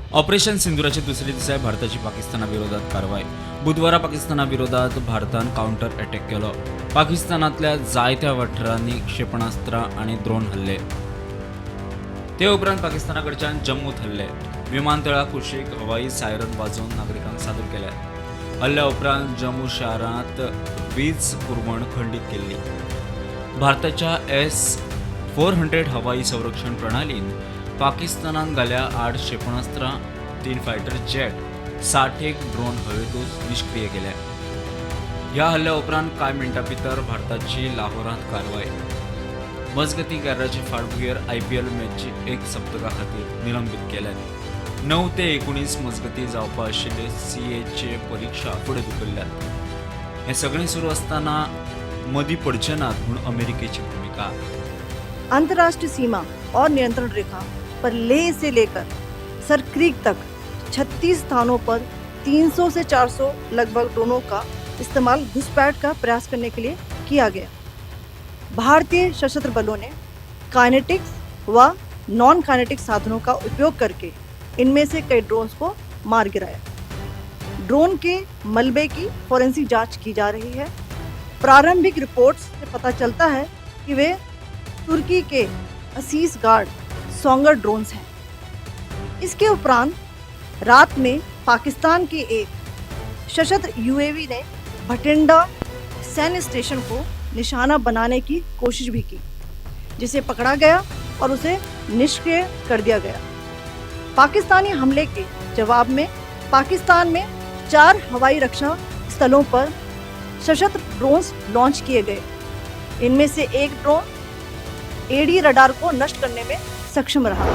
Operation सिंदुराची दुसरी दिसा भारताची पाकिस्तानाविरोधात कारवाय। बुधवारा पाकिस्तानाविरोधात भारतान काउंटर अटॅक केलो। पाकिस्तानातल्या जायत्या वाठारांनी क्षेपणास्त्रां आणि ड्रोन हल्ले। ते उपरांत पाकिस्तानाकडच्यान जम्मूत हल्ले। विमानतळा कुशीक हवाई सायरन वाजोवन नागरिकांक सादूर केल्या। हल्ल्या उपरांत जम्मू शारांत वीज पुरवण खंडीत केल्ली। भारताच्या S-400 हवाई संरक्षण प्रणालीन पाकिस्तानान घाल्या 8 क्षेपणास्त्रां, 3 फायटर जेट, 61 ड्रोन हवेतूच निष्क्रिय केल्या। ह्या हल्ल्या उपरांत कांय मिण्टां भितर भारताची लाहोरांत कारवाय। मजगती केरळाचे फाटभुंयेर IPL मॅचची 1 सप्तका खातीर निलंबीत केल्यात। 9 ते 19 मजगती जावपा आशिल्ले CAचे परीक्षा फुडें धुकल्ल्यात। हे सगळें सुरू आसतना मदीं पडचे नात म्हूण अमेरिकेची भूमिका। अंतर्राष्ट्रीय सीमा और नियंत्रण रेखा पर लेह से लेकर सर क्रीक तक 36 स्थानों पर 300 से 400 लगभग ड्रोनों का इस्तेमाल घुसपैठ का प्रयास करने के लिए किया गया। भारतीय सशस्त्र बलों ने काइनेटिक्स व नॉन काइनेटिक साधनों का उपयोग करके इनमें से कई ड्रोन्स को मार गिराया। ड्रोन के मलबे की फोरेंसिक जांच की जा रही है। प्रारंभिक रिपोर्ट्स से पता चलता है कि वे तुर्की के असीस गार्ड सोंगर ड्रोन्स हैं। इसके उपरांत रात में पाकिस्तान के एक सशस्त्र UAV ने भटिंडा सैन्य स्टेशन को निशाना बनाने की कोशिश भी की, जिसे पकड़ा गया और उसे निष्क्रिय कर दिया गया। पाकिस्तानी हमले के जवाब में पाकिस्तान में 4 हवाई रक्षा स्थलों पर सशस्त्र ड्रोन्स लॉन्च किए गए। इनमें से एक ड्रोन AD रडार को नष्ट करने में सक्षम रहा।